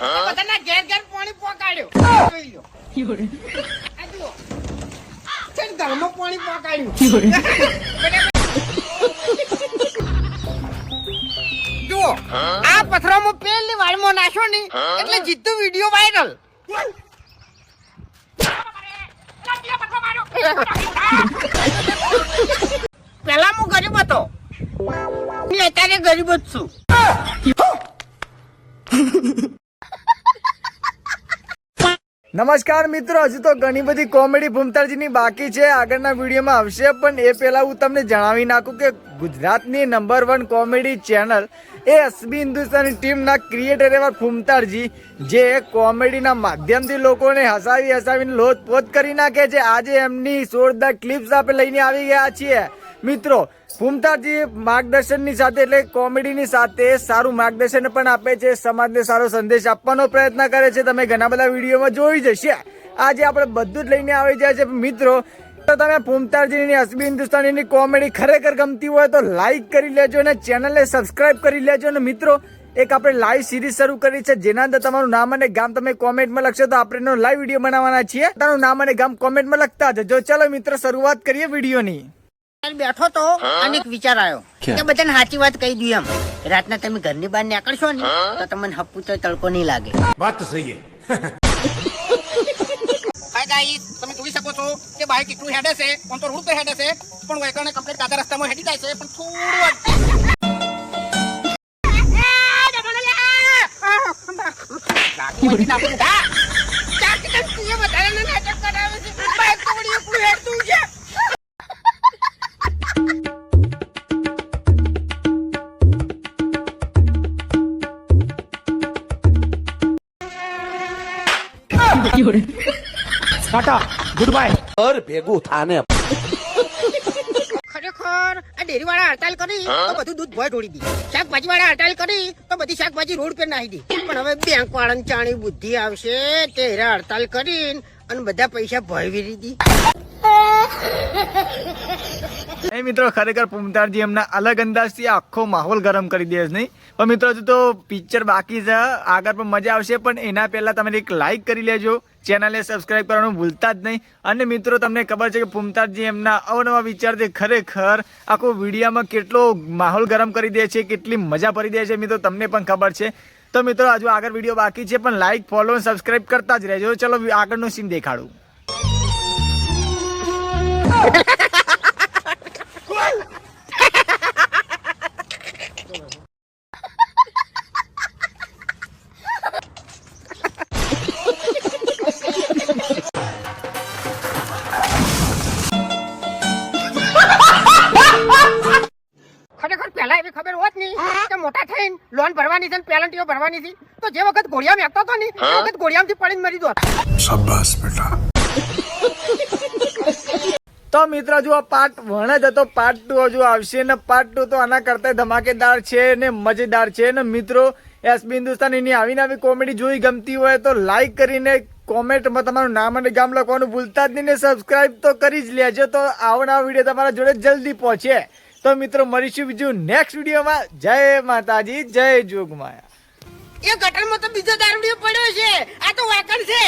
બધાના ઘેર ઘેર પાણી પોકાડ્યો જોઈ લો આ જુઓ છે ને ઘરમાં પાણી પોકાડ્યું જુઓ આ પથરામાં પેલી વાળમાં નાખો ને એટલે જીતું વિડિયો વાયરલ પેલા હું ગરીબ હતો અત્યારે ગરીબ જ છું નમસ્કાર મિત્રો, હજુ તો ઘણી બધી કોમેડી ભૂમતાળજીની બાકી છે, આગળના વિડીયોમાં આવશે. પણ એ પહેલા હું તમને જણાવી નાખું કે ગુજરાતની નંબર 1 કોમેડી ચેનલ એ એસબી હિન્દુસ્તાની ટીમના ક્રિએટર એવા ભૂમતાળજી, જે કોમેડીના માધ્યમથી લોકોને હસાવીને લોથપોથ કરી નાખે છે. આજે એમની જોરદાર ક્લિપ્સ આપણે લઈને આવી ગયા છીએ મિત્રો. ભૂમતાળજી માર્ગદર્શનની સાથે એટલે કોમેડીની સાથે સારું માર્ગદર્શન પણ આપે છે, સમાજને સારો સંદેશ આપવાનો પ્રયત્ન કરે છે. તમે ઘણા બધા વિડીયોમાં જોઈ જશે. આજે આપણે બધું જ લઈને આવી જાય છે મિત્રો. તો તમે ભૂમતાળજીની એસબી હિન્દુસ્તાનીની કોમેડી ખરેખર ગમતી હોય તો લાઈક કરી લેજો અને ચેનલને સબસ્ક્રાઇબ કરી લેજો. અને મિત્રો, એક આપણે લાઈવ સિરીઝ શરૂ કરી છે, જેના અંદર તમારું નામ અને ગામ તમે કોમેન્ટમાં લખશો તો આપણે એનો લાઈવ વિડીયો બનાવવાના છીએ. તમારું નામ અને ગામ કોમેન્ટમાં લખતા જજો. ચલો મિત્રો, શરૂઆત કરીએ વિડીયોની. બેઠો તો અને એક વિચાર આવ્યો કે બધાને સાચી વાત કહી દઉં એમ. રાતના તમે ઘરની બહાર નીકળશો ને તો તમને હપ્પુ તો તડકો નહીં લાગે. વાત તો સહી છે. હાય ગાઈસ, તમે જોઈ શકો છો કે બાઈક કેટલું હેડે છે. કોણ તો રોડ પર હેડે છે, પણ વેકરને કમ્પ્લીટ કાચા રસ્તામાં હેડી જાય છે. પણ થોડું ટાટા ગુડ બાય ઓર ભેગું થાને. ખરેખર આ ડેરી વાળા હડતાલ કરી તો બધું દૂધ ભોય ઢોળી દી. શાકભાજી વાળા હડતાલ કરી તો બધી શાકભાજી રોડ પર નાખી દી. પણ હવે બેંક વાળાની ચાણી બુદ્ધિ આવશે તે હડતાલ કરીને અને બધા પૈસા ભોય વીરી દી. એ મિત્રો, ખરેખર ભૂમતાળજી એમના અલગ અંદાજથી આખો માહોલ ગરમ કરી દે છે નહીં. પણ મિત્રો, હજુ તો પિક્ચર બાકી છે, આગળ પણ મજા આવશે. પણ એના પહેલા તમે એક લાઈક કરી લેજો, ચેનલને સબસ્ક્રાઇબ કરવાનું ભૂલતા જ નહીં. અને મિત્રો, તમને ખબર છે કે ભૂમતાળજી એમના અવનવા વિચારથી ખરેખર આખો વિડીયોમાં કેટલો માહોલ ગરમ કરી દે છે, કેટલી મજા પડી દે છે મિત્રો, તમને પણ ખબર છે. તો મિત્રો, હજુ આગળ વિડીયો બાકી છે, પણ લાઈક, ફોલો અને સબસ્ક્રાઇબ કરતા જ રહેજો. ચલો આગળનું સીન દેખાડું. ખરેખર પહેલા એવી ખબર હોત નહીં કે મોટા થઈને લોન ભરવાની છે, પેલન્ટીઓ ભરવાની છે, તો જે વખત ઘોડિયા મેકતો હતો ને એ વખત ઘોડિયામાંથી પડીને મરી દોત. શાબાશ બેટા. તો મિત્રો, જો આ પાર્ટ 1 જ હતો, પાર્ટ 2 હજુ આવશે ને પાર્ટ 2 તો આના કરતા ધમાકેદાર છે ને મજેદાર છે. ને મિત્રો, એસબી હિન્દુસ્તાનીની આવી કોમેડી જોઈ ગમતી હોય તો લાઈક કરીને કોમેન્ટમાં તમારું નામ અને ગામ લખવાનું ભૂલતા જ નહીં ને સબસ્ક્રાઇબ તો કરી જ લેજો. તો આવનારો વિડીયો તમારા જોડે જલ્દી પહોંચે. તો મિત્રો, મળીશું બીજું નેક્સ્ટ વિડીયોમાં. જય માતાજી, જય જોગમાયા. એ ગટરમાં તો બીજો દારૂડિયો પડ્યો છે, આ તો વાકણ છે.